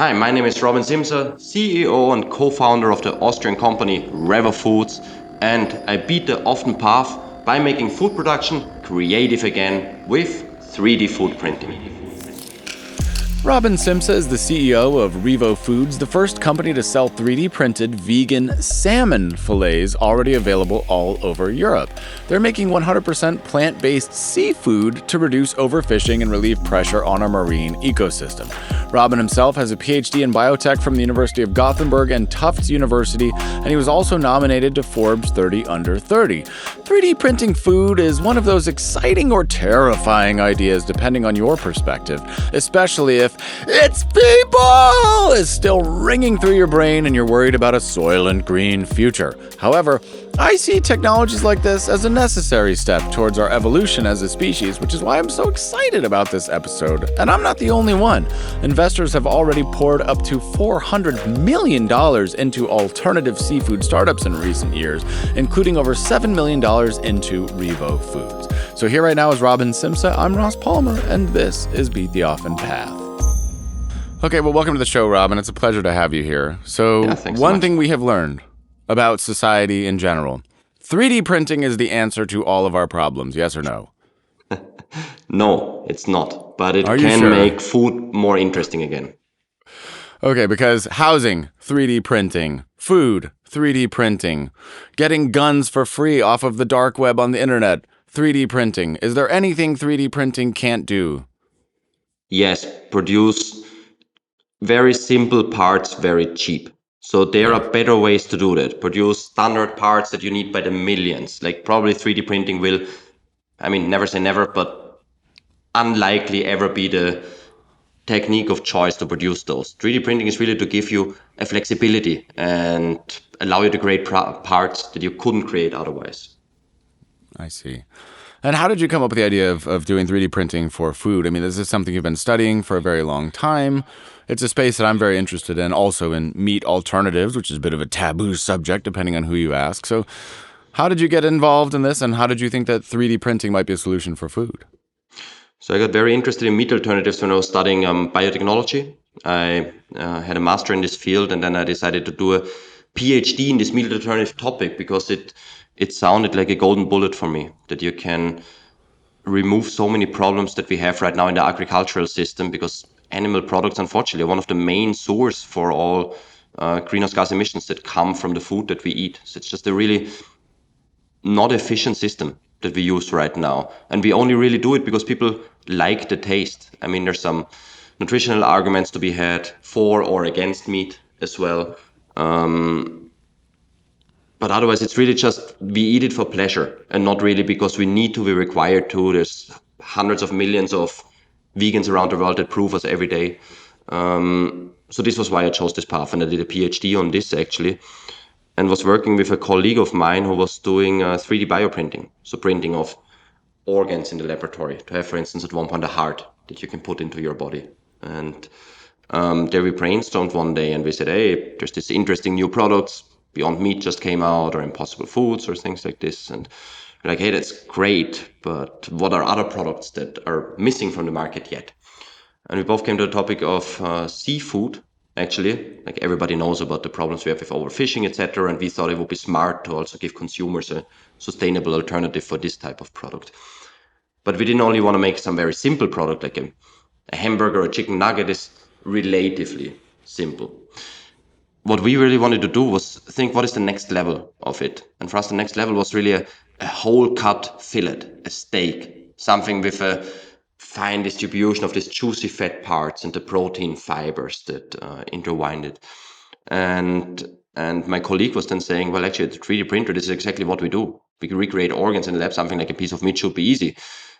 Hi, my name is Robin Simsa, CEO and co-founder of the Austrian company Revo Foods, and I beat the often path by making food production creative again with 3D food printing. Robin Simsa is the CEO of Revo Foods, the first company to sell 3D printed vegan salmon filets already available all over Europe. They're making 100% plant-based seafood to reduce overfishing and relieve pressure on our marine ecosystem. Robin himself has a PhD in biotech from the University of Gothenburg and Tufts University, and he was also nominated to Forbes 30 Under 30. 3D printing food is one of those exciting or terrifying ideas depending on your perspective, especially if "it's people" is still ringing through your brain and you're worried about a soylent green future. However, I see technologies like this as a necessary step towards our evolution as a species, which is why I'm so excited about this episode. And I'm not the only one. Investors have already poured up to $400 million into alternative seafood startups in recent years, including over $7 million into Revo Foods. So here right now is Robin Simsa. I'm Ross Palmer, and this is Beat the Often Path. Okay, well, welcome to the show, Robin. It's a pleasure to have you here. So, one thing we have learned about society in general, 3D printing is the answer to all of our problems, yes or no? No, it's not, but it Are you can sure? make food more interesting again. Okay, because housing, 3D printing, food, 3D printing, getting guns for free off of the dark web on the internet, 3D printing. Is there anything 3D printing can't do? Yes, produce very simple parts very cheap. So there are better ways to do that. Produce standard parts that you need by the millions. Like probably 3D printing will, never say never, but unlikely ever be the technique of choice to produce those. 3D printing is really to give you a flexibility and allow you to create parts that you couldn't create otherwise. I see. And how did you come up with the idea of doing 3D printing for food? I mean, this is something you've been studying for a very long time. It's a space that I'm very interested in, also in meat alternatives, which is a bit of a taboo subject depending on who you ask. So how did you get involved in this, and how did you think that 3D printing might be a solution for food? So I got very interested in meat alternatives when I was studying biotechnology. I had a master in this field, and then I decided to do a PhD in this meat alternative topic because it sounded like a golden bullet for me, that you can remove so many problems that we have right now in the agricultural system, because animal products, unfortunately, are one of the main source for all greenhouse gas emissions that come from the food that we eat. So it's just a really not efficient system that we use right now. And we only really do it because people like the taste. I mean, there's some nutritional arguments to be had for or against meat as well. But otherwise, it's really just we eat it for pleasure and not really because we need to be required to. There's hundreds of millions of vegans around the world that prove us every day. So this was why I chose this path, and I did a PhD on this actually, and was working with a colleague of mine who was doing 3D bioprinting, so printing of organs in the laboratory to have, for instance, at one point a heart that you can put into your body. And there we brainstormed one day and we said, hey, there's this interesting new products. Beyond Meat just came out, or Impossible Foods, or things like this. And we're like, hey, that's great, but what are other products that are missing from the market yet? And we both came to the topic of seafood, actually. Like everybody knows about the problems we have with overfishing, etc. And we thought it would be smart to also give consumers a sustainable alternative for this type of product. But we didn't only want to make some very simple product, like a hamburger or a chicken nugget is relatively simple. What we really wanted to do was think, what is the next level of it? And for us, the next level was really a whole cut fillet, a steak, something with a fine distribution of these juicy fat parts and the protein fibers that intertwined it. And my colleague was then saying, well, actually, the 3D printer, this is exactly what we do. We can recreate organs in the lab. Something like a piece of meat should be easy.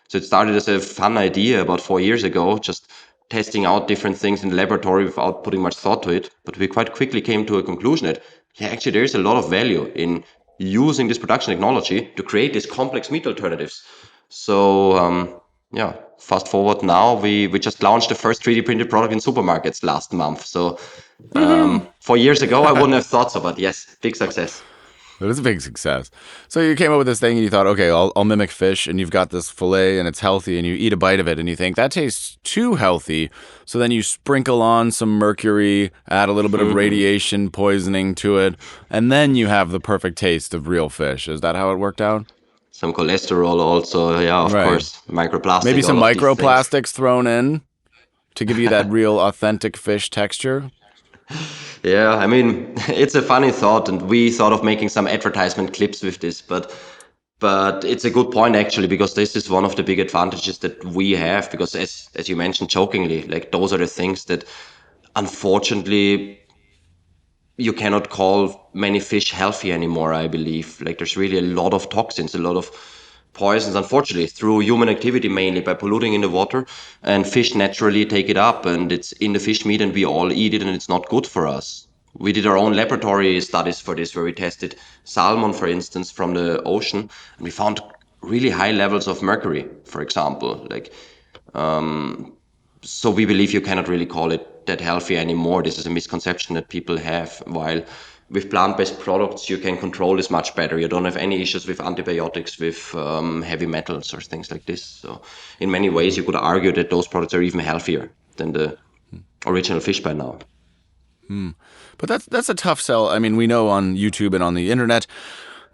So it started as a fun idea about 4 years ago, just testing out different things in the laboratory without putting much thought to it. But we quite quickly came to a conclusion that, yeah, actually, there is a lot of value in using this production technology to create these complex meat alternatives. So, fast forward now, we just launched the first 3D printed product in supermarkets last month. So 4 years ago, I wouldn't have thought so, but yes, big success. It is a big success. So you came up with this thing and you thought, okay, I'll mimic fish, and you've got this fillet and it's healthy, and you eat a bite of it and you think that tastes too healthy. So then you sprinkle on some mercury, add a little bit of radiation poisoning to it, and then you have the perfect taste of real fish. Is that how it worked out? Some cholesterol also, yeah, of Right. course, Maybe microplastic, some all of these things. microplastics thrown in to give you that real authentic fish texture. Yeah, I mean, it's a funny thought, and we thought of making some advertisement clips with this, but it's a good point actually, because this is one of the big advantages that we have, because as you mentioned jokingly, like those are the things that unfortunately you cannot call many fish healthy anymore, I believe. Like there's really a lot of toxins, a lot of poisons, unfortunately, through human activity, mainly by polluting in the water. And fish naturally take it up, and it's in the fish meat, and we all eat it, and it's not good for us. We did our own laboratory studies for this, where we tested salmon, for instance, from the ocean, and we found really high levels of mercury, for example. So we believe you cannot really call it that healthy anymore. This is a misconception that people have. While with plant-based products, you can control this much better. You don't have any issues with antibiotics, with heavy metals or things like this. So in many ways, you could argue that those products are even healthier than the original fish by now. But that's a tough sell. I mean, we know on YouTube and on the internet,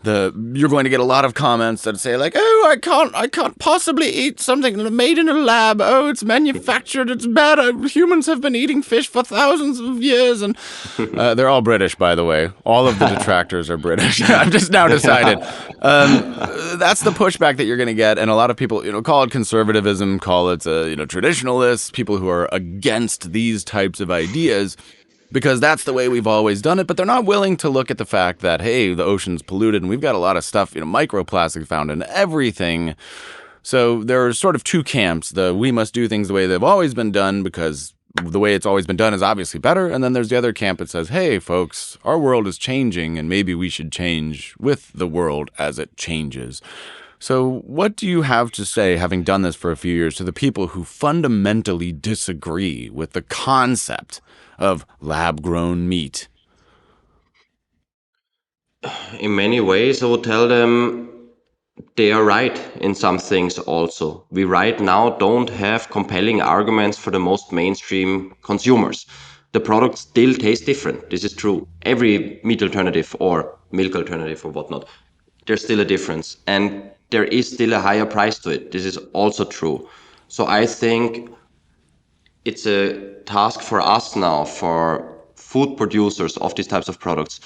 you're going to get a lot of comments that say like, "Oh, I can't possibly eat something made in a lab. Oh, it's manufactured. It's bad. Humans have been eating fish for thousands of years." And they're all British, by the way. All of the detractors are British. I've just now decided. That's the pushback that you're going to get, and a lot of people, call it conservatism, call it, traditionalists, people who are against these types of ideas, because that's the way we've always done it. But they're not willing to look at the fact that, hey, the ocean's polluted and we've got a lot of stuff, microplastic found in everything. So there are sort of two camps. We must do things the way they've always been done because the way it's always been done is obviously better. And then there's the other camp that says, hey, folks, our world is changing and maybe we should change with the world as it changes. So what do you have to say, having done this for a few years, to the people who fundamentally disagree with the concept of lab-grown meat? In many ways, I would tell them they are right in some things also. We right now don't have compelling arguments for the most mainstream consumers. The products still taste different. This is true. Every meat alternative or milk alternative or whatnot, there's still a difference. And there is still a higher price to it. This is also true. So I think it's a task for us now, for food producers of these types of products,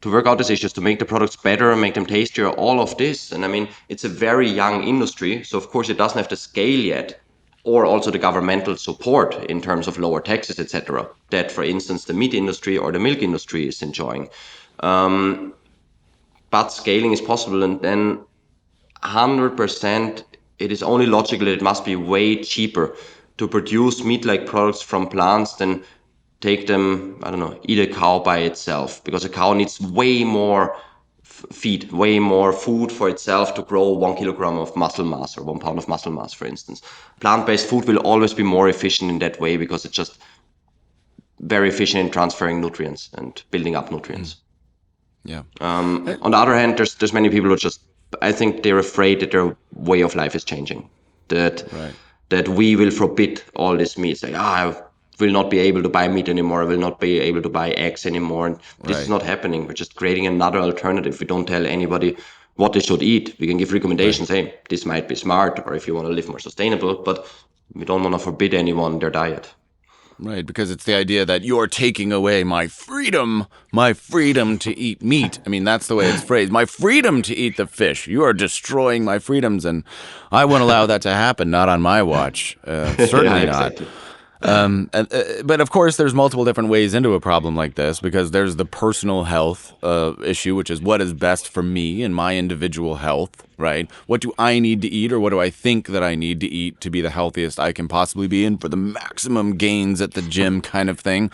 to work out these issues, to make the products better, make them tastier, all of this. And I mean, it's a very young industry. So of course it doesn't have the scale yet, or also the governmental support in terms of lower taxes, etc., that, for instance, the meat industry or the milk industry is enjoying. But scaling is possible. And then 100%, it is only logical that it must be way cheaper to produce meat-like products from plants than take them, I don't know, eat a cow by itself, because a cow needs way more feed, way more food for itself to grow 1 kilogram of muscle mass or 1 pound of muscle mass, for instance. Plant-based food will always be more efficient in that way because it's just very efficient in transferring nutrients and building up nutrients. Yeah. On the other hand, there's many people who just, I think they're afraid that their way of life is changing, that Right. that we will forbid all this meat. Like, I will not be able to buy meat anymore. I will not be able to buy eggs anymore. And this is Right. not happening. We're just creating another alternative. We don't tell anybody what they should eat. We can give Right. recommendations. Hey, this might be smart, or if you want to live more sustainable, but we don't want to forbid anyone their diet. Right, because it's the idea that you're taking away my freedom to eat meat. I mean, that's the way it's phrased. My freedom to eat the fish. You are destroying my freedoms, and I won't allow that to happen. Not on my watch. Certainly Yeah, not. exactly. But of course, there's multiple different ways into a problem like this, because there's the personal health issue, which is what is best for me and my individual health. right? What do I need to eat, or what do I think that I need to eat to be the healthiest I can possibly be and for the maximum gains at the gym kind of thing.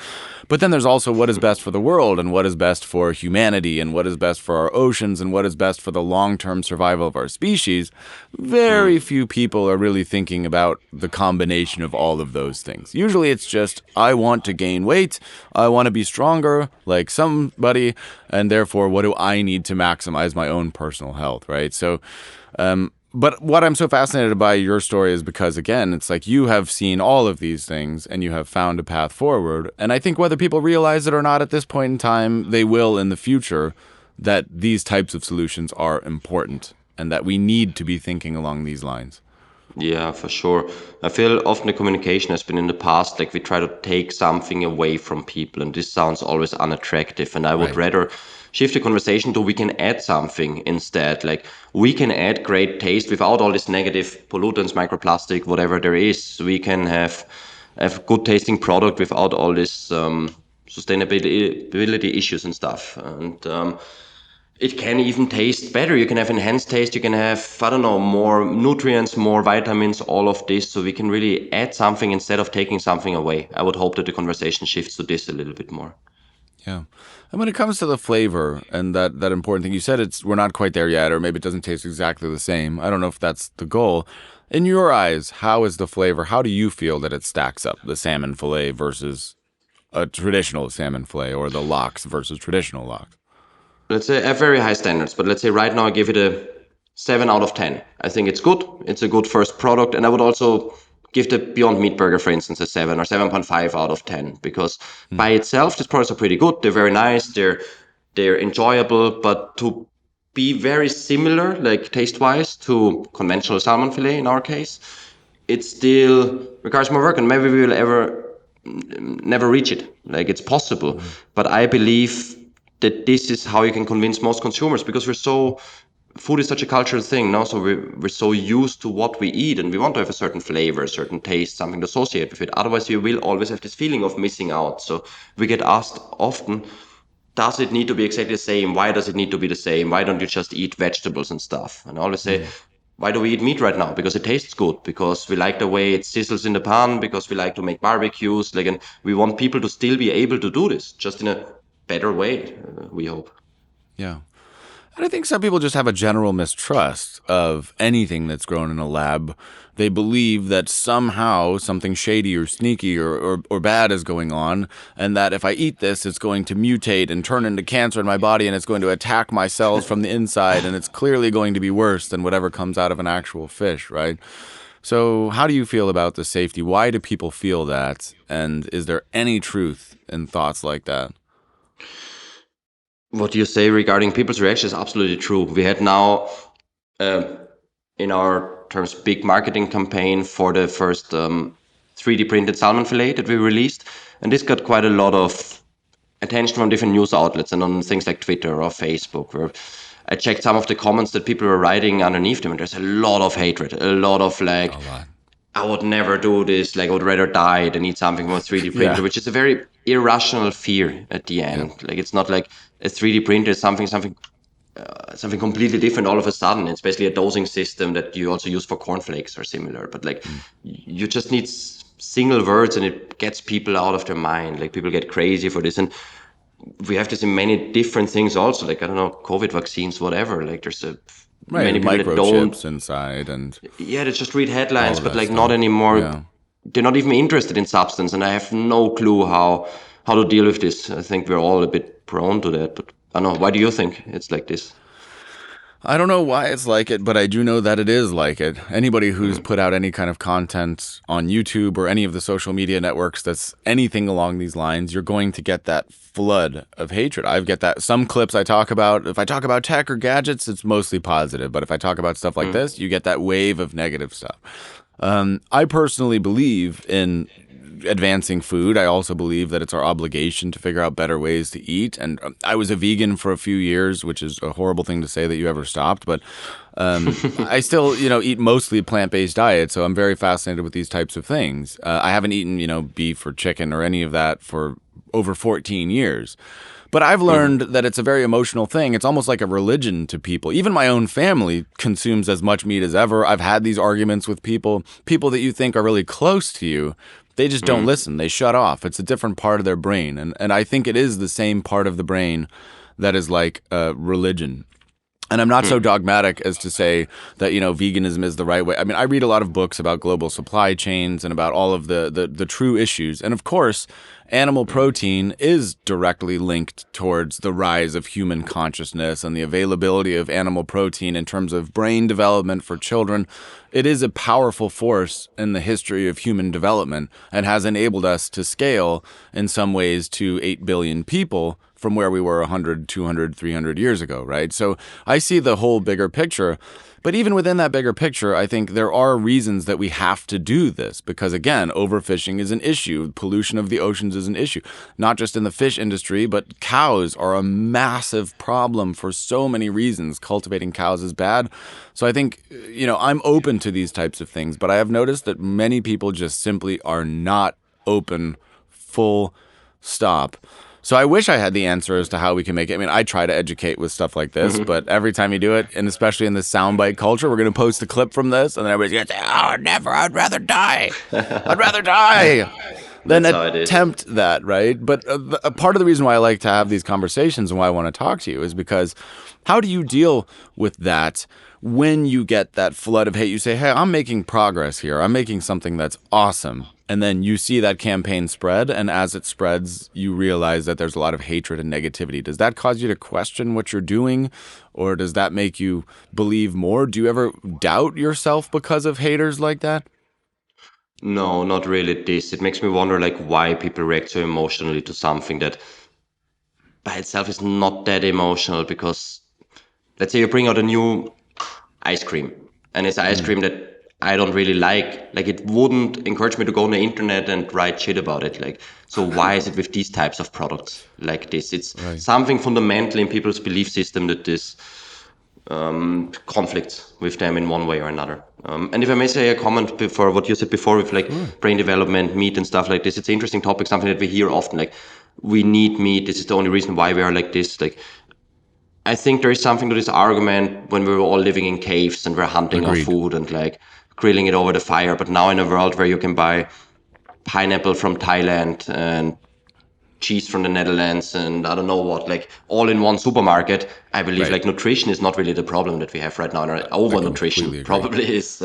But then there's also what is best for the world and what is best for humanity and what is best for our oceans and what is best for the long-term survival of our species. Very few people are really thinking about the combination of all of those things. Usually it's just, I want to gain weight, I want to be stronger like somebody, and therefore what do I need to maximize my own personal health, right? So, but what I'm so fascinated by your story is because, again, it's like you have seen all of these things and you have found a path forward. And I think whether people realize it or not at this point in time, they will in the future, that these types of solutions are important and that we need to be thinking along these lines. Yeah, for sure. I feel often the communication has been in the past, like we try to take something away from people, and this sounds always unattractive. And I would Right. rather shift the conversation to we can add something instead. Like we can add great taste without all this negative pollutants, microplastic, whatever there is. We can have good tasting product without all this sustainability issues and stuff. And it can even taste better. You can have enhanced taste. You can have, I don't know, more nutrients, more vitamins, all of this. So we can really add something instead of taking something away. I would hope that the conversation shifts to this a little bit more. Yeah. And when it comes to the flavor and that important thing, you said we're not quite there yet, or maybe it doesn't taste exactly the same. I don't know if that's the goal. In your eyes, how is the flavor? How do you feel that it stacks up, the salmon fillet versus a traditional salmon fillet, or the lox versus traditional lox? Let's say I have very high standards, but let's say right now I give it a 7 out of 10. I think it's good. It's a good first product. And I would also give the Beyond Meat Burger, for instance, a 7 or 7.5 out of 10, because by itself, these products are pretty good. They're very nice. They're enjoyable, but to be very similar, like taste-wise, to conventional salmon fillet in our case, it still requires more work, and maybe we will ever never reach it. Like it's possible, but I believe that this is how you can convince most consumers, because food is such a cultural thing now. So we're so used to what we eat, and we want to have a certain flavor, a certain taste, something to associate with it. Otherwise, you will always have this feeling of missing out. So we get asked often, does it need to be exactly the same? Why does it need to be the same? Why don't you just eat vegetables and stuff? And I always say, why do we eat meat right now? Because it tastes good, because we like the way it sizzles in the pan, because we like to make barbecues, like, and we want people to still be able to do this, just in a better way, we hope. Yeah. And I think some people just have a general mistrust of anything that's grown in a lab. They believe that somehow something shady or sneaky or bad is going on, and that if I eat this, it's going to mutate and turn into cancer in my body, and it's going to attack my cells from the inside, and it's clearly going to be worse than whatever comes out of an actual fish, right? So how do you feel about the safety? Why do people feel that? And is there any truth in thoughts like that? What you say regarding people's reaction is absolutely true. We had now, in our terms, big marketing campaign for the first 3D printed salmon fillet that we released. And this got quite a lot of attention from different news outlets and on things like Twitter or Facebook, where I checked some of the comments that people were writing underneath them, and there's a lot of hatred, a lot of like, A lot. I would never do this. Like I would rather die than eat something from a 3D printer, Yeah. which is a very irrational fear at the Yeah. end. Like it's not like a 3D printer is something completely different all of a sudden. It's basically a dosing system that you also use for cornflakes or similar. But like you just need single words, and it gets people out of their mind. Like people get crazy for this, and we have this in many different things also. Like I don't know, COVID vaccines, whatever. Like there's Right, many and people that don't. microchips inside and Yeah, they just read all headlines, of but that like not stuff. anymore. Yeah. They're not even interested in substance, and I have no clue how to deal with this. I think we're all a bit prone to that, but I don't know. Why do you think it's like this? I don't know why it's like it, but I do know that it is like it. Anybody who's Mm. put out any kind of content on YouTube or any of the social media networks that's anything along these lines, you're going to get that flood of hatred. I get that. Some clips I talk about, if I talk about tech or gadgets, it's mostly positive. But if I talk about stuff like this, you get that wave of negative stuff. I personally believe in advancing food. I also believe that it's our obligation to figure out better ways to eat. And I was a vegan for a few years, which is a horrible thing to say that you ever stopped. But I still, eat mostly a plant-based diet. So I'm very fascinated with these types of things. I haven't eaten, beef or chicken or any of that for over 14 years. But I've learned that it's a very emotional thing. It's almost like a religion to people. Even my own family consumes as much meat as ever. I've had these arguments with people that you think are really close to you. They just don't listen. They shut off. It's a different part of their brain. And I think it is the same part of the brain that is like religion. And I'm not so dogmatic as to say that, veganism is the right way. I mean, I read a lot of books about global supply chains and about all of the true issues. And of course, animal protein is directly linked towards the rise of human consciousness and the availability of animal protein in terms of brain development for children. It is a powerful force in the history of human development and has enabled us to scale in some ways to 8 billion people from where we were 100, 200, 300 years ago, right? So I see the whole bigger picture. But even within that bigger picture, I think there are reasons that we have to do this because, again, overfishing is an issue. Pollution of the oceans is an issue, not just in the fish industry, but cows are a massive problem for so many reasons. Cultivating cows is bad. So I think, I'm open to these types of things, but I have noticed that many people just simply are not open, full stop. So I wish I had the answer as to how we can make it. I mean, I try to educate with stuff like this, but every time you do it, and especially in the soundbite culture, we're going to post a clip from this, and then everybody's going to say, "Oh, never! I'd rather die. I'd rather die than attempt that." Right? But a part of the reason why I like to have these conversations and why I want to talk to you is because how do you deal with that? When you get that flood of hate, you say, "Hey, I'm making progress here. I'm making something that's awesome." And then you see that campaign spread, and as it spreads, you realize that there's a lot of hatred and negativity. Does that cause you to question what you're doing, or does that make you believe more? Do you ever doubt yourself because of haters like that? No, not really this. It makes me wonder like why people react so emotionally to something that by itself is not that emotional because let's say you bring out a new ice cream and it's ice cream that I don't really like it wouldn't encourage me to go on the internet and write shit about it. Like, so why is it with these types of products like this? It's something fundamental in people's belief system that this conflicts with them in one way or another. And if I may say a comment before what you said before with like brain development, meat and stuff like this, it's an interesting topic, something that we hear often, like we need meat. This is the only reason why we are like this. Like, I think there is something to this argument when we were all living in caves and we're hunting our food and like grilling it over the fire. But now in a world where you can buy pineapple from Thailand and cheese from the Netherlands and I don't know what, like all in one supermarket, I believe like nutrition is not really the problem that we have right now. And overnutrition probably is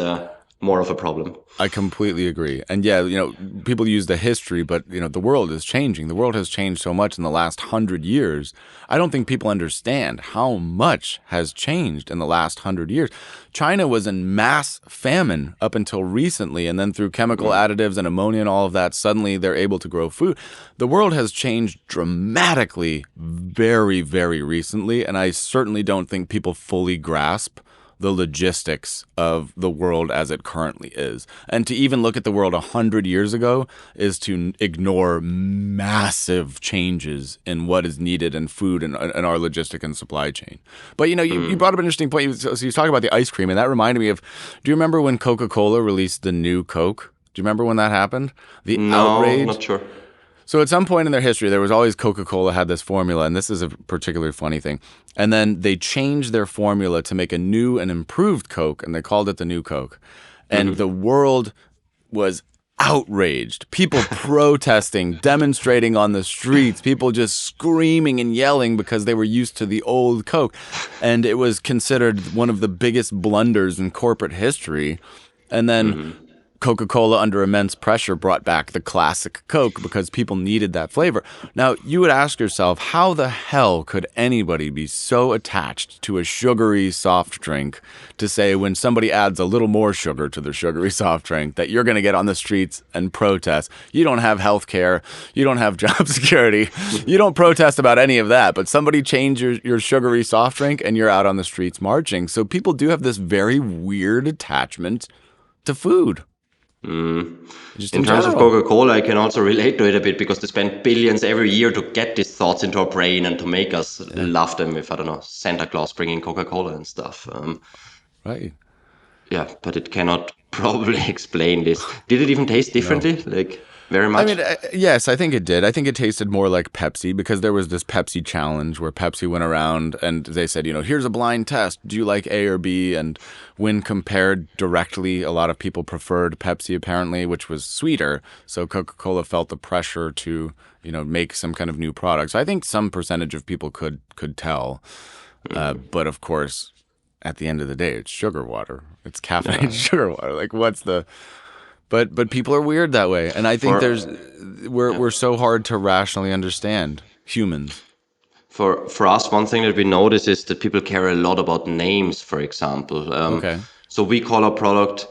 more of a problem. I completely agree. And yeah, people use the history, but the world is changing. The world has changed so much in the last 100 years. I don't think people understand how much has changed in the last 100 years. China was in mass famine up until recently, and then through chemical additives and ammonia and all of that, suddenly they're able to grow food. The world has changed dramatically very, very recently, and I certainly don't think people fully grasp the logistics of the world as it currently is. And to even look at the world 100 years ago is to ignore massive changes in what is needed in food and our logistic and supply chain. But, you brought up an interesting point. So you was talking about the ice cream, and that reminded me of, do you remember when Coca-Cola released the new Coke? Do you remember when that happened? The outrage? No, not sure. So at some point in their history, there was always Coca-Cola had this formula, and this is a particularly funny thing. And then they changed their formula to make a new and improved Coke, and they called it the new Coke. And the world was outraged. People protesting, demonstrating on the streets, people just screaming and yelling because they were used to the old Coke. And it was considered one of the biggest blunders in corporate history. And then Coca-Cola, under immense pressure, brought back the classic Coke because people needed that flavor. Now, you would ask yourself, how the hell could anybody be so attached to a sugary soft drink to say when somebody adds a little more sugar to the sugary soft drink that you're going to get on the streets and protest? You don't have health care. You don't have job security. You don't protest about any of that. But somebody changed your sugary soft drink and you're out on the streets marching. So people do have this very weird attachment to food. In terms of Coca-Cola, I can also relate to it a bit because they spend billions every year to get these thoughts into our brain and to make us love them with, I don't know, Santa Claus bringing Coca-Cola and stuff. Right. Yeah, but it cannot probably explain this. Did it even taste differently? very I much? mean, yes, I think it did. I think it tasted more like Pepsi because there was this Pepsi challenge where Pepsi went around and they said, here's a blind test. Do you like A or B? And when compared directly, a lot of people preferred Pepsi apparently, which was sweeter. So Coca-Cola felt the pressure to, make some kind of new product. So I think some percentage of people could tell. But of course, at the end of the day, it's sugar water. It's caffeinated Yeah. sugar water. Like, what's the but people are weird that way, and I think For yeah. we're so hard to rationally understand humans. For us, one thing that we notice is that people care a lot about names, for example. Okay. So we call our product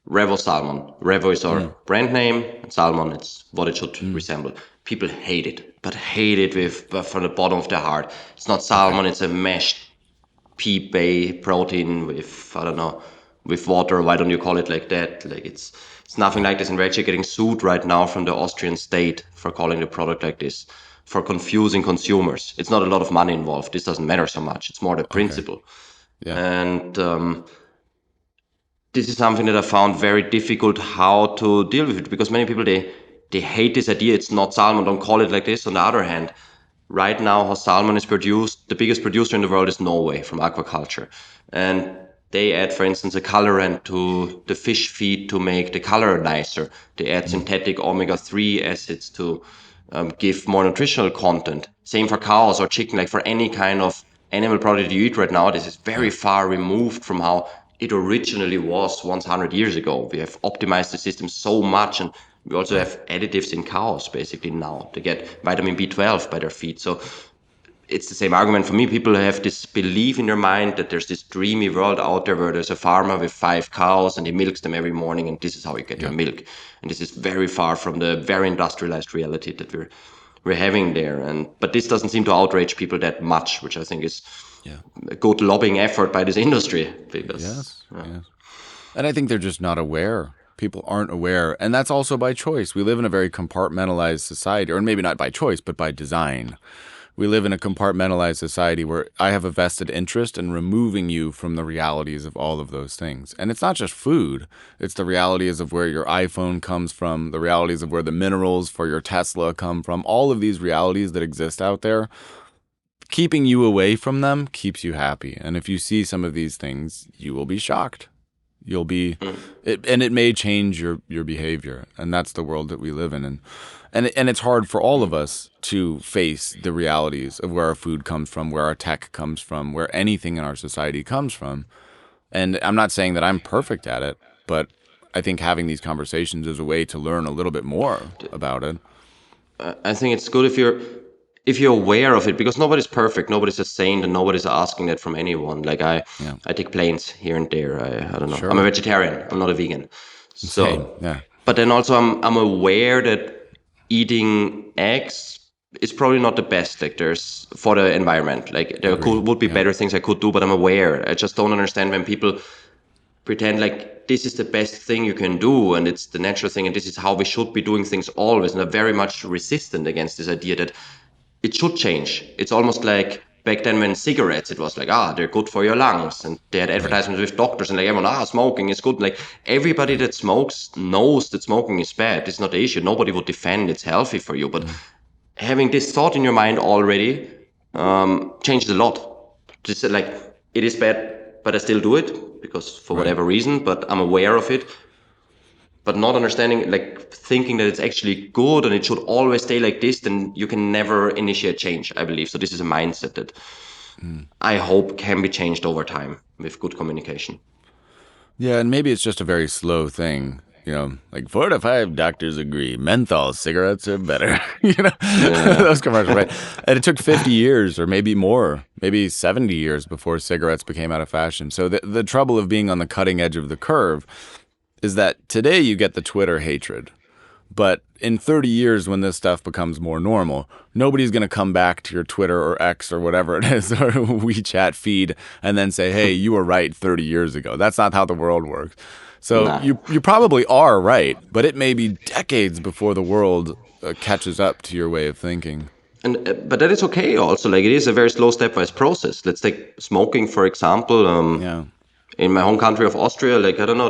Revo Salmon. Revo is our Mm, brand name, and Salmon it's what it should mm, resemble. People hate it, but hate it but from the bottom of their heart. It's not okay. salmon; it's a mashed pea bay protein with I don't know with water. Why don't you call it like that? Like it's nothing Yeah. like this. And we're actually getting sued right now from the Austrian state for calling the product like this, for confusing consumers. It's not a lot of money involved. This doesn't matter so much. It's more the Okay. principle. Yeah. And this is something that I found very difficult how to deal with it because many people they hate this idea. It's not salmon. Don't call it like this. On the other hand, right now how salmon is produced, the biggest producer in the world is Norway from aquaculture, and they add, for instance, a colorant to the fish feed to make the color nicer. They add Mm, synthetic omega-3 acids to give more nutritional content. Same for cows or chicken, like for any kind of animal product you eat right now, this is very yeah. far removed from how it originally was once 100 years ago. We have optimized the system so much, and we also Yeah. have additives in cows basically now to get vitamin B12 by their feed. So it's the same argument for me. People have this belief in their mind that there's this dreamy world out there where there's a farmer with 5 cows and he milks them every morning, and this is how you get your Yeah. milk. And this is very far from the very industrialized reality that we're having there. And but this doesn't seem to outrage people that much, which I think is Yeah. a good lobbying effort by this industry because Yes. Yes. And I think they're just not aware. People aren't aware, and that's also by choice. We live in a very compartmentalized society, or maybe not by choice, but by design. We live in a compartmentalized society where I have a vested interest in removing you from the realities of all of those things. And it's not just food. It's the realities of where your iPhone comes from, the realities of where the minerals for your Tesla come from, all of these realities that exist out there. Keeping you away from them keeps you happy. And if you see some of these things, you will be shocked. You'll be, and it may change your behavior. And that's the world that we live in. And it's hard for all of us to face the realities of where our food comes from, where our tech comes from, where anything in our society comes from. And I'm not saying that I'm perfect at it, but I think having these conversations is a way to learn a little bit more about it. I think it's good if you're aware of it because nobody's perfect, nobody's a saint, and nobody's asking that from anyone. Like Yeah, I take planes here and there. I don't know. I'm a sure. vegetarian. I'm not a vegan. Same. So, Yeah, but then also I'm aware that eating eggs is probably not the best. Like there's for the environment. Like there agree. would be Yeah. better things I could do, but I'm aware. I just don't understand when people pretend like this is the best thing you can do and it's the natural thing and this is how we should be doing things always, and are very much resistant against this idea that it should change. It's almost like back then when cigarettes, it was like, they're good for your lungs. And they had Right. advertisements with doctors and like everyone, smoking is good. Like everybody Right. that smokes knows that smoking is bad. It's not the issue. Nobody would defend it's healthy for you. But Mm, having this thought in your mind already changes a lot. Just like, it is bad, but I still do it because for right. whatever reason, but I'm aware of it, but not understanding, like thinking that it's actually good and it should always stay like this, then you can never initiate change, I believe. So this is a mindset that Mm. I hope can be changed over time with good communication. Yeah, and maybe it's just a very slow thing. Like 4 to 5 doctors agree menthol cigarettes are better. Yeah. Those commercials, right? And it took 50 years or maybe more, maybe 70 years before cigarettes became out of fashion. So the trouble of being on the cutting edge of the curve is that today you get the Twitter hatred. But in 30 years, when this stuff becomes more normal, nobody's going to come back to your Twitter or X or whatever it is, or WeChat feed, and then say, hey, you were right 30 years ago. That's not how the world works. So Nah. you probably are right, but it may be decades before the world catches up to your way of thinking. And but that is okay also. Like it is a very slow stepwise process. Let's take smoking for example. Yeah. In my home country of Austria, like I don't know,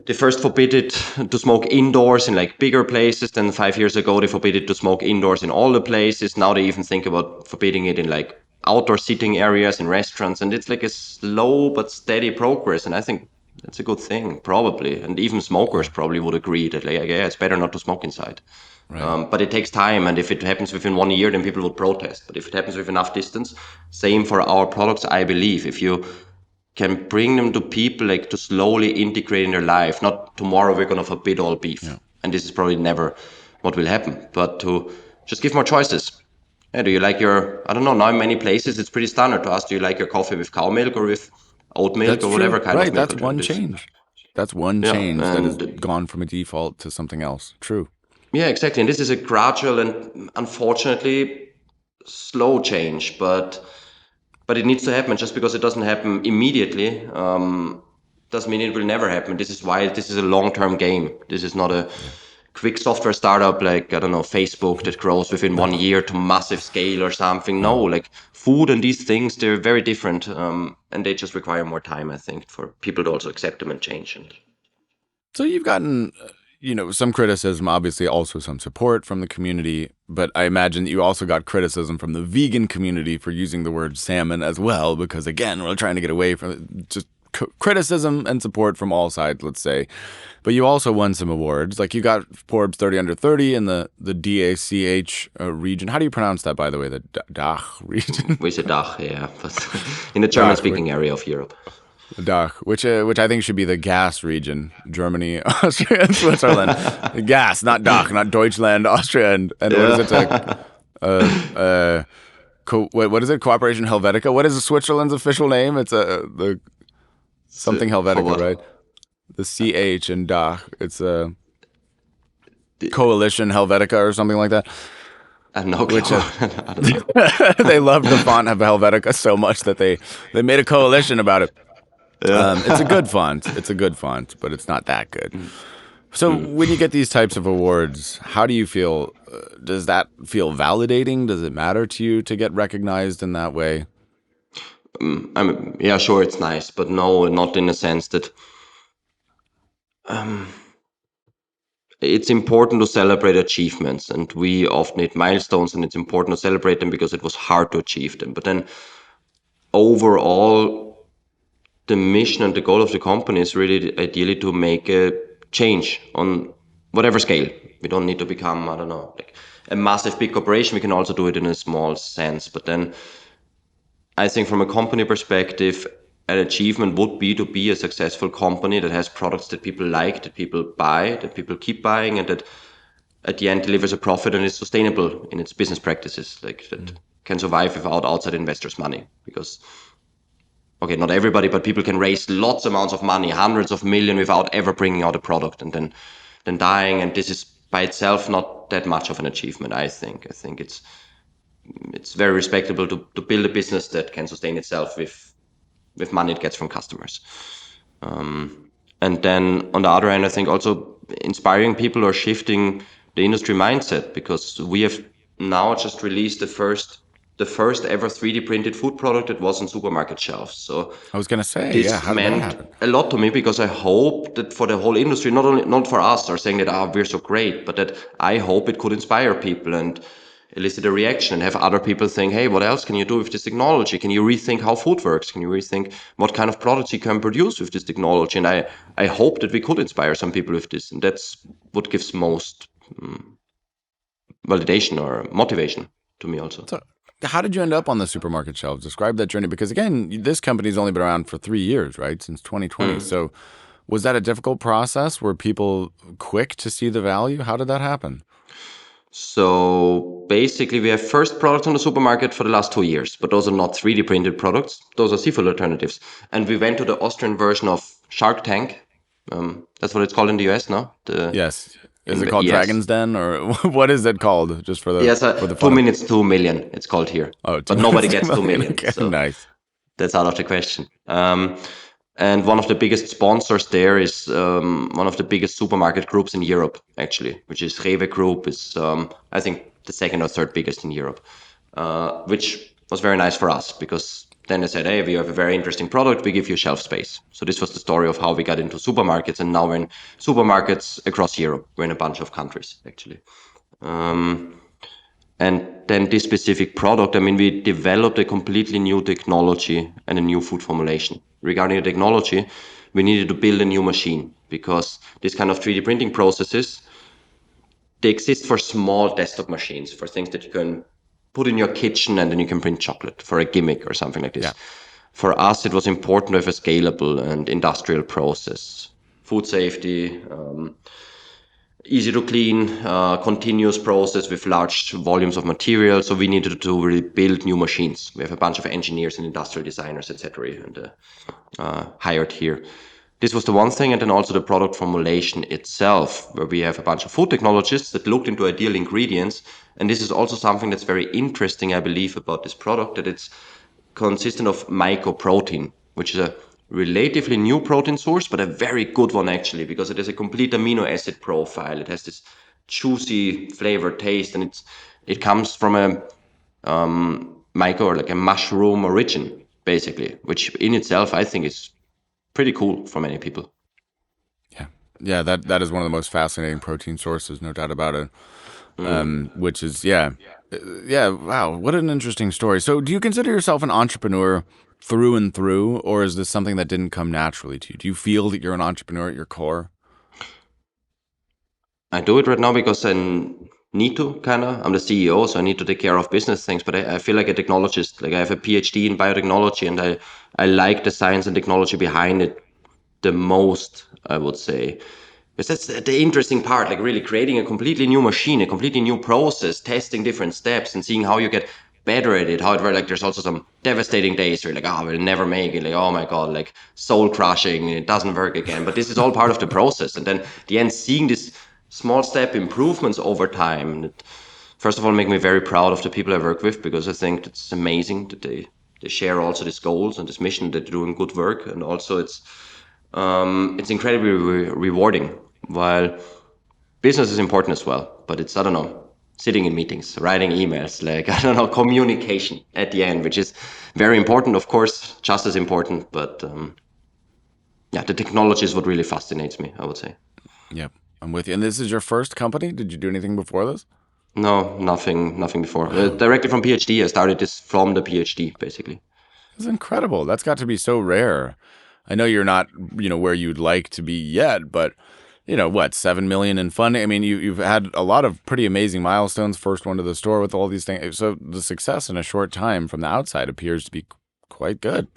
they first forbid it to smoke indoors in like bigger places. Then 5 years ago, they forbid it to smoke indoors in all the places. Now they even think about forbidding it in like outdoor sitting areas in restaurants. And it's like a slow but steady progress. And I think that's a good thing, probably. And even smokers probably would agree that, like, yeah, it's better not to smoke inside. Right. But it takes time. And if it happens within 1 year, then people would protest. But if it happens with enough distance, same for our products, I believe. If you can bring them to people, like to slowly integrate in their life. Not tomorrow we're going to forbid all beef. Yeah. And this is probably never what will happen, but to just give more choices. Yeah, do you like your, I don't know, now in many places it's pretty standard to ask, do you like your coffee with cow milk or with oat milk That's or true. whatever kind of Right. milk That's one alternatives? change. That's one Yeah, change that has and gone from a default to something else. True. yeah, exactly. And this is a gradual and unfortunately slow change, but it needs to happen. Just because it doesn't happen immediately doesn't mean it will never happen. This is why this is a long-term game. This is not a Yeah. quick software startup like, I don't know, Facebook that grows within 1 year to massive scale or something. No, No. like food and these things, they're very different, and they just require more time, I think, for people to also accept them and change. And So you've gotten, some criticism, obviously also some support from the community, but I imagine that you also got criticism from the vegan community for using the word salmon as well, because again, we're trying to get away from just criticism and support from all sides, let's say. But you also won some awards, like you got Forbes 30 under 30 in the DACH region. How do you pronounce that, by the way, the DACH region? we say Dach, yeah, but in the DACH, German-speaking area of Europe. DACH, which I think should be the gas region, Germany, Austria, and Switzerland. Gas, not DACH, not Deutschland, Austria, and what is it? What is it? Cooperation Helvetica. What is Switzerland's official name? It's the something For Helvetica, right? what? The CH in DACH. It's a Coalition Helvetica or something like that. No clue. Which I don't know. they loved the font of Helvetica so much that they made a coalition about it. It's a good font. It's a good font, but it's not that good. So when you get these types of awards, how do you feel? Does that feel validating? Does it matter to you to get recognized in that way? Yeah, sure, it's nice, but no, not in the sense that it's important to celebrate achievements, and we often hit milestones, and it's important to celebrate them because it was hard to achieve them. But then overall, the mission and the goal of the company is really ideally to make a change on whatever scale. We don't need to become, I don't know, like a massive big corporation. We can also do it in a small sense. But then I think from a company perspective, an achievement would be to be a successful company that has products that people like, that people buy, that people keep buying, and that at the end delivers a profit and is sustainable in its business practices, like that can survive without outside investors' money. Because, okay, not everybody, but people can raise lots amounts of money, hundreds of millions, without ever bringing out a product and then dying. And this is by itself not that much of an achievement, I think. I think it's very respectable to build a business that can sustain itself with money it gets from customers. And then on the other hand, I think also inspiring people or shifting the industry mindset, because we have now just released the first ever 3D printed food product that was on supermarket shelves. So I was gonna say, yeah. this How did that meant happen? a lot to me, because I hope that for the whole industry, not for us or saying that we're so great, but that I hope it could inspire people and elicit a reaction and have other people think, hey, what else can you do with this technology? Can you rethink how food works? Can you rethink what kind of products you can produce with this technology? And I hope that we could inspire some people with this, and that's what gives most validation or motivation to me also. So, how did you end up on the supermarket shelves? Describe that journey, because again, this company's only been around for 3 years, right? Since 2020. So, was that a difficult process? Were people quick to see the value? How did that happen? So basically, we have first products on the supermarket for the last 2 years, but those are not 3D printed products. Those are seafood alternatives. And we went to the Austrian version of Shark Tank. That's what it's called in the US now. Yes. Is it called Yes. Dragon's Den, or what is it called? Just for Yes, the two fun of it. minutes, 2 million, it's called here. Oh, But nobody 2 gets 2 million. million. Okay, So nice. that's out of the question. And one of the biggest sponsors there is one of the biggest supermarket groups in Europe, actually, which is Rewe Group, is I think the second or third biggest in Europe, which was very nice for us, because Then they said, hey, we have a very interesting product, we give you shelf space. So this was the story of how we got into supermarkets, and now we're in supermarkets across Europe. We're in a bunch of countries, actually. And then this specific product, I mean, we developed a completely new technology and a new food formulation. Regarding the technology, we needed to build a new machine because this kind of 3D printing processes, they exist for small desktop machines, for things that you can put in your kitchen and then you can print chocolate for a gimmick or something like this. Yeah. For us, it was important to have a scalable and industrial process. Food safety, easy to clean, continuous process with large volumes of material. So we needed to really build new machines. We have a bunch of engineers and industrial designers, etc., and hired here. This was the one thing, and then also the product formulation itself, where we have a bunch of food technologists that looked into ideal ingredients. And this is also something that's very interesting, I believe, about this product, that it's consistent of mycoprotein, which is a relatively new protein source, but a very good one actually, because it has a complete amino acid profile. It has this juicy flavor taste, and it comes from a myco, or like a mushroom origin, basically, which in itself I think is pretty cool for many people. Yeah. Yeah, that is one of the most fascinating protein sources, no doubt about it. Which is, yeah, wow, what an interesting story. So, do you consider yourself an entrepreneur through and through, or is this something that didn't come naturally to you? Do you feel that you're an entrepreneur at your core? I do it right now because I need to, kind of. I'm the CEO, so I need to take care of business things. But I feel like a technologist. Like I have a PhD in biotechnology, and I like the science and technology behind it the most, I would say. Because that's the interesting part, like really creating a completely new machine, a completely new process, testing different steps and seeing how you get better at it. However, like there's also some devastating days where you're like, oh, we'll never make it. Like, oh my God, like soul crushing, it doesn't work again. But this is all part of the process. And then at the end, seeing this small step improvements over time, that first of all make me very proud of the people I work with, because I think it's amazing that they share also these goals and this mission, that they're doing good work. And also it's incredibly rewarding. While business is important as well, but it's, I don't know, sitting in meetings, writing emails, like, I don't know, communication at the end, which is very important, of course, just as important. But yeah, the technology is what really fascinates me, I would say. Yep, I'm with you. And this is your first company? Did you do anything before this? No, nothing before. Wow. Directly from PhD, I started this from the PhD, basically. That's incredible. That's got to be so rare. I know you're not, where you'd like to be yet, but what, 7 million in funding? I mean, you've had a lot of pretty amazing milestones. First one to the store with all these things. So the success in a short time from the outside appears to be quite good.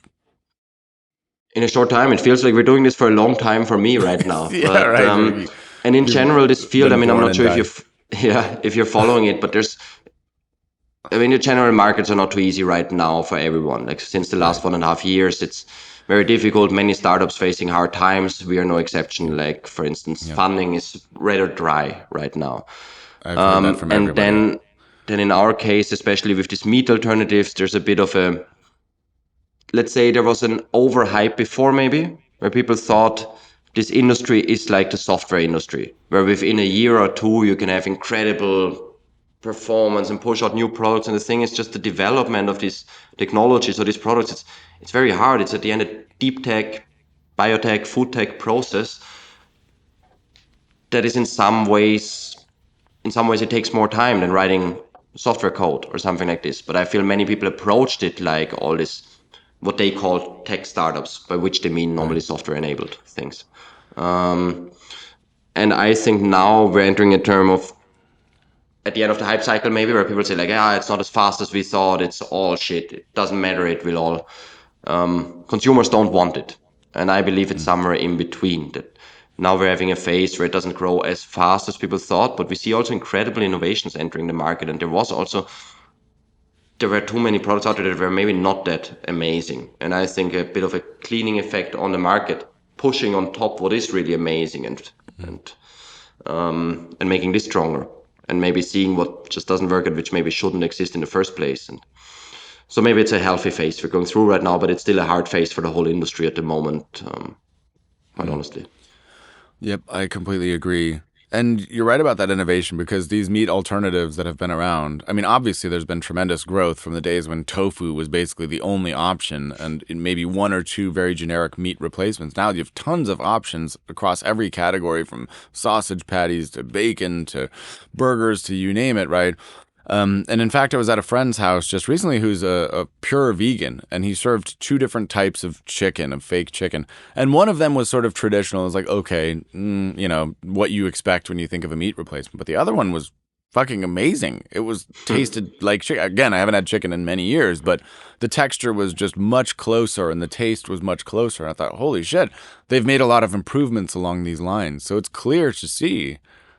In a short time, it feels like we're doing this for a long time for me right now. Yeah, But right. and in You've general, this field, I been mean, I'm born not and sure if died. you've yeah, if you're following it, but I mean, the general markets are not too easy right now for everyone. Like since the last Right. 1.5 years, it's very difficult. Many startups facing hard times. We are no exception. Yep. Like for instance, Yep. funding is rather dry right now. I've heard that from And everybody. then in our case, especially with these meat alternatives, there's a bit of a, let's say there was an overhype before, maybe, where people thought this industry is like the software industry, where within a year or two you can have incredible performance and push out new products. And the thing is just the development of these technologies or these products. It's very hard. It's at the end a deep tech, biotech, food tech process that is in some ways it takes more time than writing software code or something like this. But I feel many people approached it like all this, what they call tech startups, by which they mean Right. normally software enabled things. Um, and I think now we're entering a term of, at the end of the hype cycle, maybe, where people say like, yeah, it's not as fast as we thought. It's all shit. It doesn't matter. It will all. Consumers don't want it, and I believe it's Mm. somewhere in between. That now we're having a phase where it doesn't grow as fast as people thought, but we see also incredible innovations entering the market, and there were too many products out there that were maybe not that amazing. And I think a bit of a cleaning effect on the market, pushing on top what is really amazing, Mm. and making this stronger, and maybe seeing what just doesn't work and which maybe shouldn't exist in the first place. And so maybe it's a healthy phase we're going through right now, but it's still a hard phase for the whole industry at the moment, quite Mm. honestly. Yep, I completely agree. And you're right about that innovation, because these meat alternatives that have been around, I mean, obviously there's been tremendous growth from the days when tofu was basically the only option and maybe one or two very generic meat replacements. Now you have tons of options across every category, from sausage patties to bacon to burgers to you name it, right? And in fact, I was at a friend's house just recently who's a pure vegan, and he served two different types of chicken, of fake chicken. And one of them was sort of traditional. It was like, okay, what you expect when you think of a meat replacement. But the other one was fucking amazing. It was tasted like chicken. Again, I haven't had chicken in many years, but the texture was just much closer and the taste was much closer. And I thought, holy shit, they've made a lot of improvements along these lines. So it's clear to see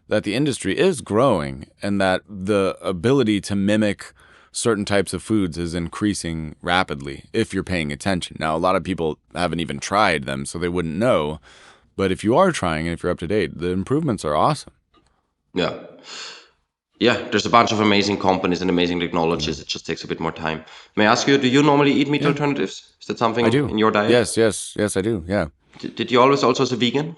that the industry is growing and that the ability to mimic certain types of foods is increasing rapidly if you're paying attention. Now, a lot of people haven't even tried them, so they wouldn't know. But if you are trying and if you're up to date, the improvements are awesome. Yeah. Yeah, there's a bunch of amazing companies and amazing technologies. It just takes a bit more time. May I ask you, do you normally eat meat Yeah, alternatives? Is that I something do. in your diet? Yes, I do. Yeah. Did you always also as a vegan?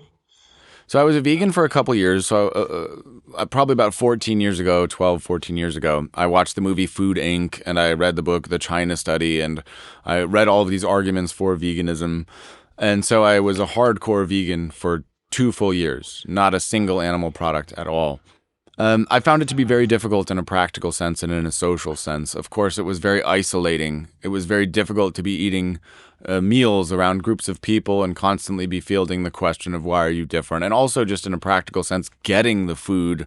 So I was a vegan for a couple years. So probably about 14 years ago, 12, 14 years ago, I watched the movie Food Inc. and I read the book, The China Study, and I read all of these arguments for veganism. And so I was a hardcore vegan for 2 full years, not a single animal product at all. I found it to be very difficult in a practical sense and in a social sense. Of course, it was very isolating. It was very difficult to be eating meals around groups of people and constantly be fielding the question of why are you different? And also, just in a practical sense, getting the food.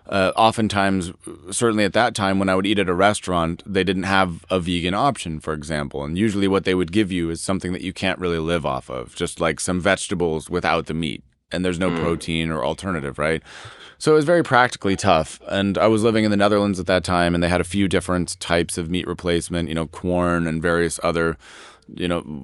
Oftentimes, certainly at that time when I would eat at a restaurant, they didn't have a vegan option, for example. And usually what they would give you is something that you can't really live off of, just like some vegetables without the meat. And there's no protein or alternative, right? So it was very practically tough. And I was living in the Netherlands at that time, and they had a few different types of meat replacement, corn and various other,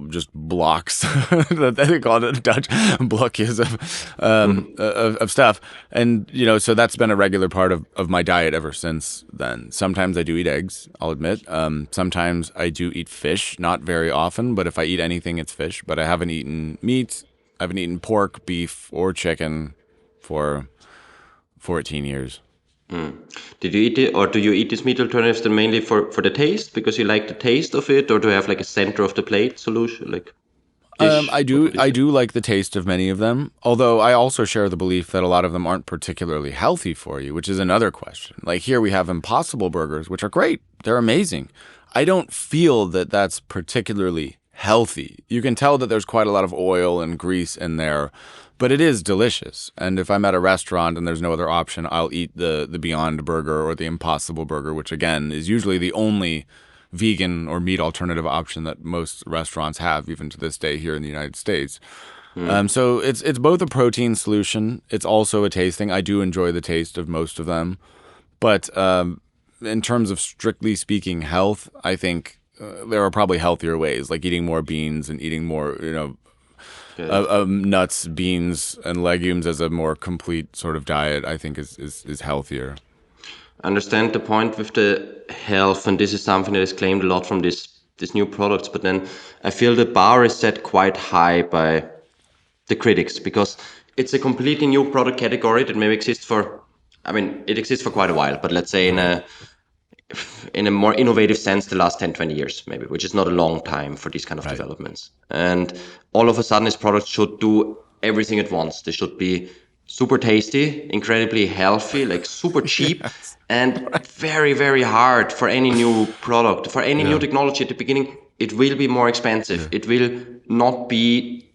just blocks that they called it Dutch blokjes of stuff. And, so that's been a regular part of my diet ever since then. Sometimes I do eat eggs, I'll admit. Sometimes I do eat fish, not very often, but if I eat anything, it's fish. But I haven't eaten meat. I haven't eaten pork, beef, or chicken for 14 years. Did you eat it, or do you eat these meat alternatives then mainly for the taste, because you like the taste of it, or do you have like a center of the plate solution, like dish? I What do would you I say? do like the taste of many of them, although I also share the belief that a lot of them aren't particularly healthy for you, which is another question. Like here we have Impossible Burgers, which are great. They're amazing. I don't feel that that's particularly healthy. You can tell that there's quite a lot of oil and grease in there, but it is delicious. And if I'm at a restaurant and there's no other option, I'll eat the Beyond Burger or the Impossible Burger, which again is usually the only vegan or meat alternative option that most restaurants have, even to this day here in the United States. So it's both a protein solution. It's also a tasting. I do enjoy the taste of most of them, but in terms of strictly speaking health, I think there are probably healthier ways, like eating more beans and eating more, Yeah. nuts, beans, and legumes as a more complete sort of diet. I think is healthier. I understand the point with the health, and this is something that is claimed a lot from these new products. But then I feel the bar is set quite high by the critics, because it's a completely new product category that maybe exists for, I mean, it exists for quite a while, but let's say in a more innovative sense, the last 10, 20 years, maybe, which is not a long time for these kind of Right. developments. And all of a sudden, these products should do everything at once. They should be super tasty, incredibly healthy, like super cheap, Yes. and Right. very, very hard for any new product, for any new Yeah. technology at the beginning. It will be more expensive. Yeah. It will not be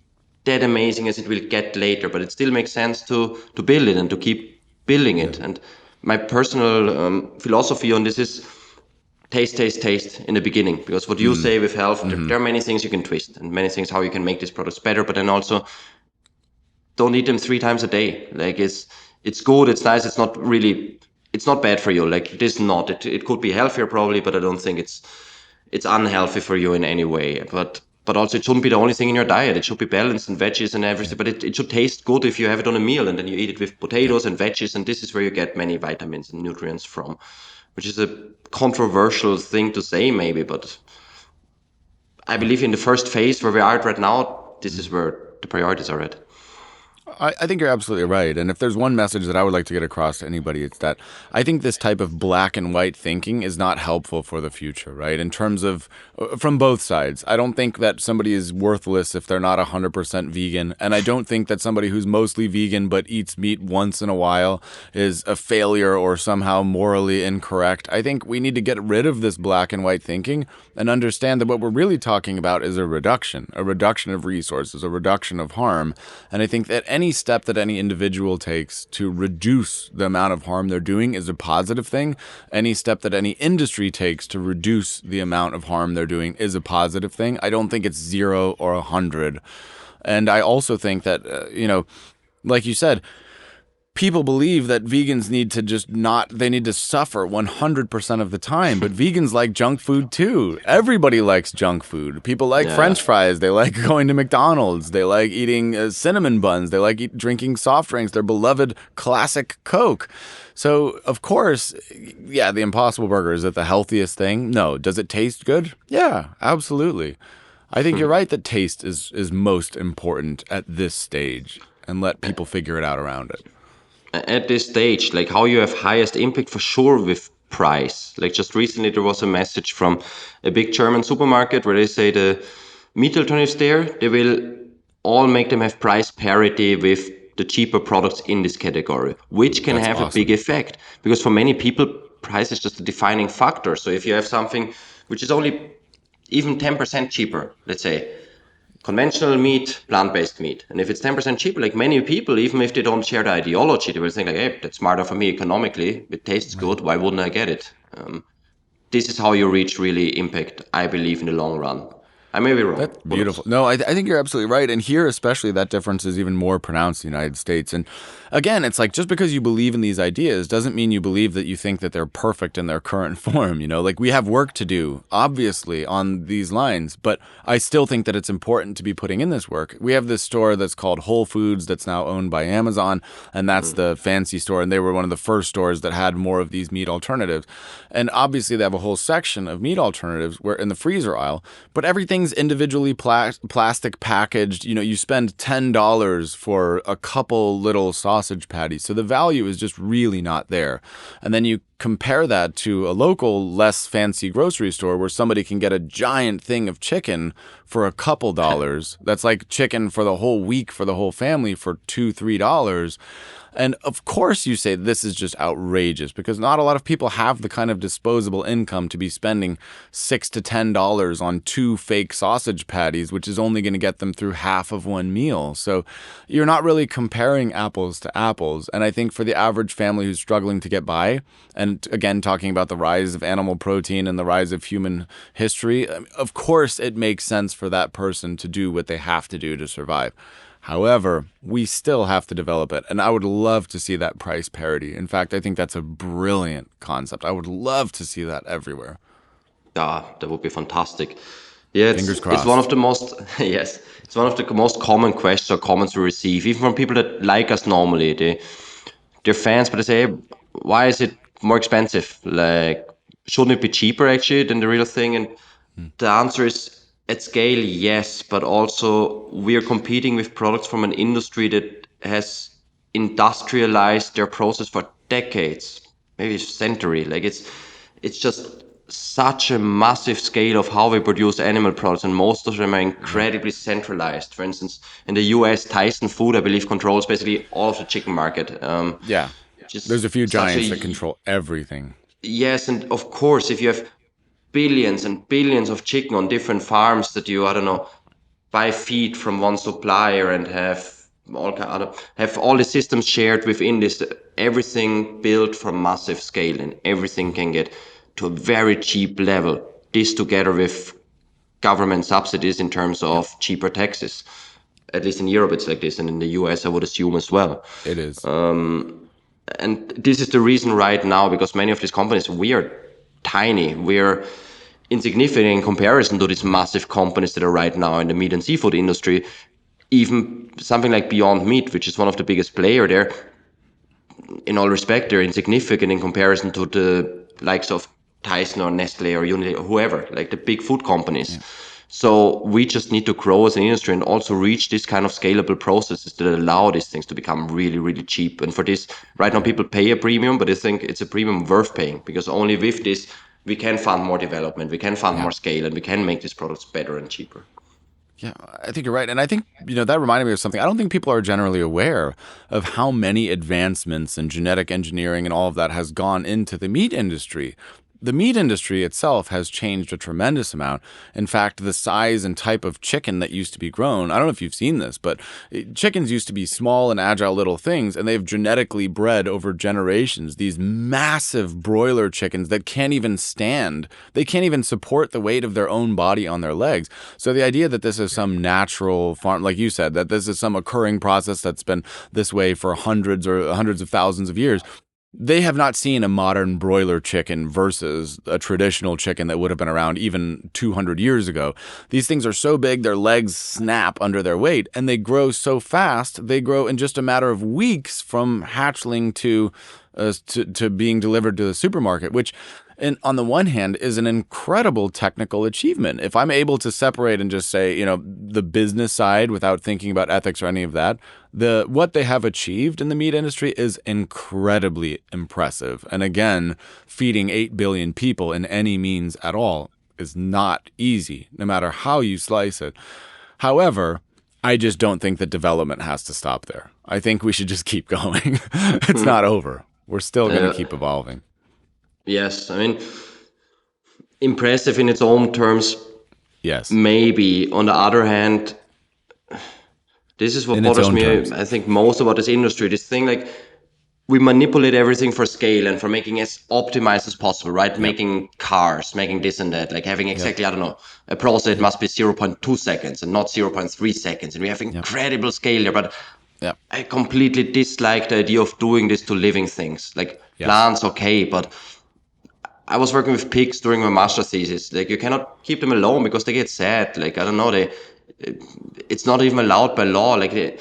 that amazing as it will get later, but it still makes sense to build it and to keep building Yeah. it. And my personal philosophy on this is taste, taste, taste in the beginning, because what you Mm. say with health, Hmm. there are many things you can twist and many things how you can make these products better, but then also don't eat them 3 times a day. Like it's good, it's nice, it's not really, it's not bad for you. Like it is not. It could be healthier probably, but I don't think it's unhealthy for you in any way. But also it shouldn't be the only thing in your diet. It should be balanced and veggies and Yeah. everything. But it should taste good if you have it on a meal and then you eat it with Yeah. potatoes and veggies, and this is where you get many vitamins and nutrients from, which is a controversial thing to say maybe, but I believe in the first phase where we are at right now, this is where the priorities are at. I think you're absolutely right. And if there's one message that I would like to get across to anybody, it's that I think this type of black and white thinking is not helpful for the future, right? In terms of from both sides. I don't think that somebody is worthless if they're not 100% vegan. And I don't think that somebody who's mostly vegan but eats meat once in a while is a failure or somehow morally incorrect. I think we need to get rid of this black and white thinking and understand that what we're really talking about is a reduction of resources, a reduction of harm. And I think that any step that any individual takes to reduce the amount of harm they're doing is a positive thing. Any step that any industry takes to reduce the amount of harm they're doing is a positive thing. I don't think it's 0 or 100. And I also think that, like you said, people believe that vegans need to just not, they need to suffer 100% of the time. But vegans like junk food too. Everybody likes junk food. People like French fries. They like going to McDonald's. They like eating cinnamon buns. They like drinking soft drinks, their beloved classic Coke. So, of course, yeah, the Impossible Burger, is it the healthiest thing? No. Does it taste good? Yeah, absolutely. I think you're right that taste is most important at this stage, and let people figure it out around it. At this stage, like how you have highest impact for sure with price. Like just recently, there was a message from a big German supermarket where they say the meat alternatives there, they will all make them have price parity with the cheaper products in this category, which can That's have a big awesome. effect because for many people, price is just a defining factor. So if you have something which is only even 10% cheaper, let's say, conventional meat, plant-based meat. And if it's 10% cheaper, like many people, even if they don't share the ideology, they will think like, hey, that's smarter for me economically. It tastes Right. good. Why wouldn't I get it? This is how you reach really impact, I believe, in the long run. I may be wrong. That's Who beautiful. knows? No, I think you're absolutely right. And here, especially, that difference is even more pronounced in the United States. And again, it's like just because you believe in these ideas doesn't mean you believe that you think that they're perfect in their current form. Like we have work to do, obviously, on these lines. But I still think that it's important to be putting in this work. We have this store that's called Whole Foods that's now owned by Amazon. And that's the fancy store. And they were one of the first stores that had more of these meat alternatives. And obviously, they have a whole section of meat alternatives where in the freezer aisle, but everything's individually plastic packaged. You spend $10 for a couple little sausage patties. So the value is just really not there. And then you compare that to a local, less fancy grocery store where somebody can get a giant thing of chicken for a couple dollars. That's like chicken for the whole week for the whole family for $2, $3. And of course, you say this is just outrageous because not a lot of people have the kind of disposable income to be spending $6 to $10 on 2 fake sausage patties, which is only going to get them through half of one meal. So you're not really comparing apples to apples. And I think for the average family who's struggling to get by, and again, talking about the rise of animal protein and the rise of human history, of course, it makes sense for that person to do what they have to do to survive. However, we still have to develop it, and I would love to see that price parity. In fact, I think that's a brilliant concept. I would love to see that everywhere. Yeah, that would be fantastic. Yeah, Fingers it's one crossed. of the most yes, it's one of the most common questions or comments we receive, even from people that like us normally. They're fans, but they say, "Hey, why is it more expensive? Like, shouldn't it be cheaper actually than the real thing?" And Hmm. the answer is at scale, yes, but also we are competing with products from an industry that has industrialized their process for decades, maybe a century. Like it's just such a massive scale of how we produce animal products, and most of them are Yep. incredibly centralized. For instance, in the US, Tyson Food, I believe, controls basically all of the chicken market. Yeah. Just There's a few such giants that a control everything. yes, and of course, if you have billions and billions of chicken on different farms that you, I don't know, buy feed from one supplier and have all the systems shared within this, everything built from massive scale, and everything can get to a very cheap level. This together with government subsidies in terms Yep. of cheaper taxes. At least in Europe, it's like this, and in the US, I would assume as well. It is. And this is the reason right now, because many of these companies, we are tiny, we're insignificant in comparison to these massive companies that are right now in the meat and seafood industry. Even something like Beyond Meat, which is one of the biggest player there, in all respect, they're insignificant in comparison to the likes of Tyson or Nestle or Unilever or whoever, like the big food companies. Yeah. So we just need to grow as an industry and also reach this kind of scalable processes that allow these things to become really, really cheap. And for this, right now people pay a premium, but I think it's a premium worth paying, because only with this we can fund more development, we can fund Yeah. more scale, and we can make these products better and cheaper. Yeah, I think you're right. And I think, that reminded me of something. I don't think people are generally aware of how many advancements in genetic engineering and all of that has gone into the meat industry. The meat industry itself has changed a tremendous amount. In fact, the size and type of chicken that used to be grown, I don't know if you've seen this, but chickens used to be small and agile little things, and they've genetically bred over generations these massive broiler chickens that can't even stand. They can't even support the weight of their own body on their legs. So the idea that this is some natural farm, like you said, that this is some occurring process that's been this way for hundreds of thousands of years, they have not seen a modern broiler chicken versus a traditional chicken that would have been around even 200 years ago. These things are so big, their legs snap under their weight, and they grow so fast. They grow in just a matter of weeks from hatchling to being delivered to the supermarket, which, and on the one hand, is an incredible technical achievement. If I'm able to separate and just say, the business side without thinking about ethics or any of that, what they have achieved in the meat industry is incredibly impressive. And again, feeding 8 billion people in any means at all is not easy, no matter how you slice it. However, I just don't think that development has to stop there. I think we should just keep going. It's not over. We're still going to keep evolving. Yes, I mean, impressive in its own terms, Yes. maybe. On the other hand, this is what In its bothers own me, terms. I think, most about this industry. This thing, like, we manipulate everything for scale and for making as optimized as possible, right? Yep. Making cars, making this and that, like having Yep. exactly, I don't know, a process that must be 0.2 seconds and not 0.3 seconds. And we have Yep. incredible scale there, but Yep. I completely dislike the idea of doing this to living things. Like Yes. plants, okay, but I was working with pigs during my master thesis. Like you cannot keep them alone because they get sad. Like I don't know, it's not even allowed by law. Like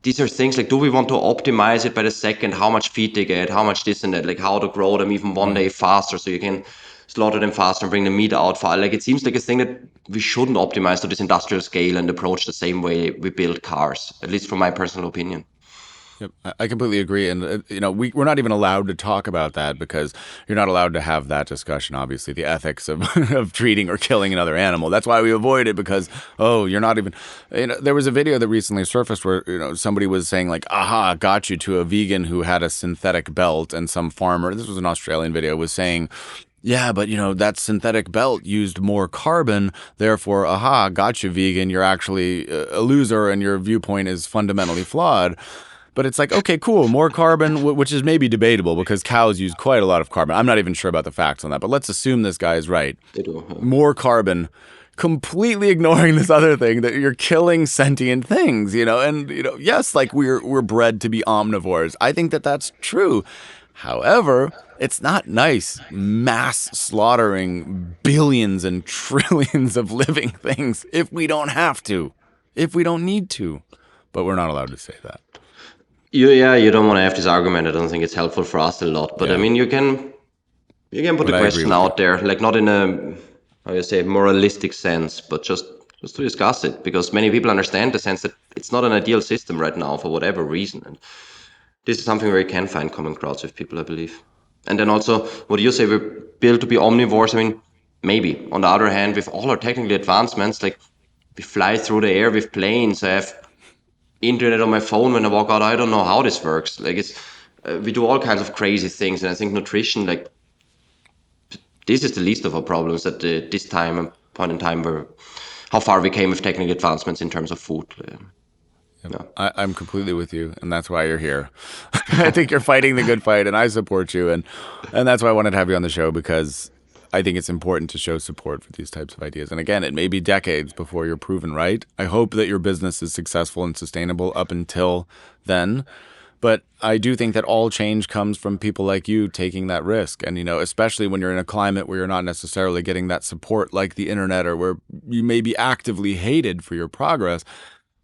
these are things like, do we want to optimize it by the second? How much feed they get? How much this and that? Like how to grow them even one day faster so you can slaughter them faster and bring the meat out far. Like it seems like a thing that we shouldn't optimize to this industrial scale and approach the same way we build cars. At least from my personal opinion. Yep. I completely agree. And, we're not even allowed to talk about that because you're not allowed to have that discussion, obviously, the ethics of, of treating or killing another animal. That's why we avoid it because, you're not even, there was a video that recently surfaced where, somebody was saying like, aha, got you, to a vegan who had a synthetic belt, and some farmer, this was an Australian video, was saying, yeah, but that synthetic belt used more carbon. Therefore, aha, gotcha, vegan. You're actually a loser and your viewpoint is fundamentally flawed. But it's like, okay, cool, more carbon, which is maybe debatable because cows use quite a lot of carbon. I'm not even sure about the facts on that, but let's assume this guy is right. They do. More carbon, completely ignoring this other thing that you're killing sentient things, and yes, like we're bred to be omnivores. I think that that's true. However, it's not nice mass slaughtering billions and trillions of living things if we don't have to, if we don't need to, but we're not allowed to say that. You don't want to have this argument. I don't think it's helpful for us a lot. But I Yeah. mean, you can put But the I agree question with you. out there, like not in a, how you say, moralistic sense, but just to discuss it, because many people understand the sense that it's not an ideal system right now for whatever reason, and this is something where you can find common grounds with people, I believe. And then also, what you say, we're built to be omnivores. I mean, maybe. On the other hand, with all our technical advancements, like we fly through the air with planes. I have internet on my phone when I walk out. I don't know how this works. Like we do all kinds of crazy things, and I think nutrition, like this is the least of our problems at this point in time, where how far we came with technical advancements in terms of food. Yeah. I'm completely with you, and that's why you're here. I think you're fighting the good fight, and I support you, and that's why I wanted to have you on the show, because I think it's important to show support for these types of ideas. And again, it may be decades before you're proven right. I hope that your business is successful and sustainable up until then. But I do think that all change comes from people like you taking that risk. And, especially when you're in a climate where you're not necessarily getting that support like the internet, or where you may be actively hated for your progress,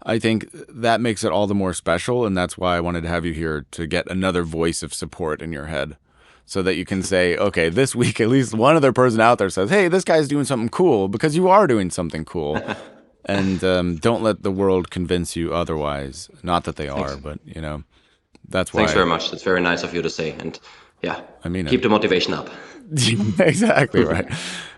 I think that makes it all the more special. And that's why I wanted to have you here, to get another voice of support in your head. so that you can say, okay, this week at least one other person out there says, hey, this guy's doing something cool, because you are doing something cool. And don't let the world convince you otherwise. Not that they are, but that's why. Thanks very much. That's very nice of you to say. And yeah, I mean, keep the motivation up. Exactly right.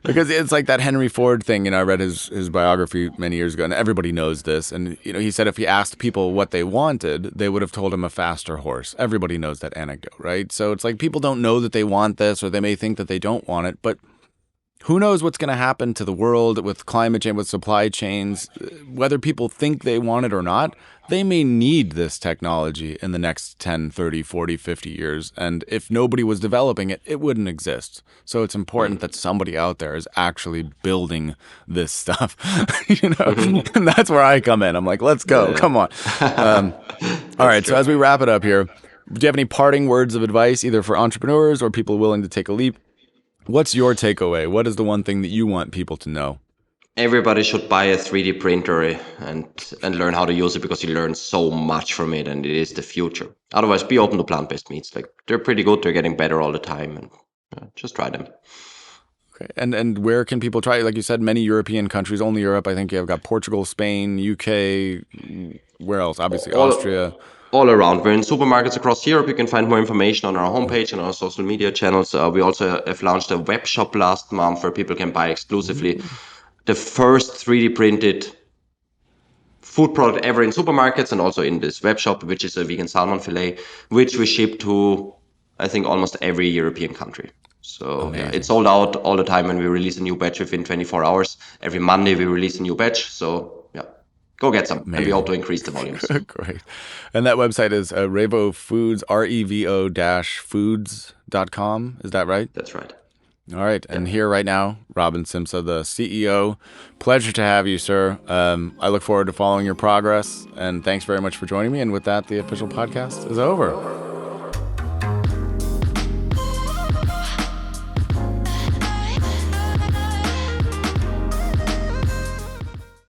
Because it's like that Henry Ford thing. I read his biography many years ago, and everybody knows this. And he said if he asked people what they wanted, they would have told him a faster horse. Everybody knows that anecdote, right? So it's like people don't know that they want this, or they may think that they don't want it, but who knows what's going to happen to the world with climate change, with supply chains, whether people think they want it or not. They may need this technology in the next 10, 30, 40, 50 years. And if nobody was developing it, it wouldn't exist. So it's important that somebody out there is actually building this stuff. And that's where I come in. I'm like, let's go. Come on. All right. True. So as we wrap it up here, do you have any parting words of advice, either for entrepreneurs or people willing to take a leap? What's your takeaway? What is the one thing that you want people to know? Everybody should buy a 3D printer and learn how to use it, because you learn so much from it, and it is the future. Otherwise, be open to plant-based meats. Like, they're pretty good. They're getting better all the time, and just try them. Okay. And where can people try it? Like you said, many European countries, only Europe. I think you've got Portugal, Spain, UK. Where else? Obviously, Austria. All around. We're in supermarkets across Europe. You can find more information on our homepage and our social media channels. We also have launched a web shop last month where people can buy exclusively the first 3D printed food product ever in supermarkets, and also in this web shop, which is a vegan salmon fillet, which we ship to, I think, almost every European country. So yeah, it's sold out all the time when we release a new batch within 24 hours. Every Monday we release a new batch. So yeah, go get some. Amazing. And we hope to increase the volumes. Great. And that website is Revo Foods, revo-foods.com. Is that right? That's right. All right. And here right now, Robin Simsa, the CEO. Pleasure to have you, sir. I look forward to following your progress. And thanks very much for joining me. And with that, the official podcast is over.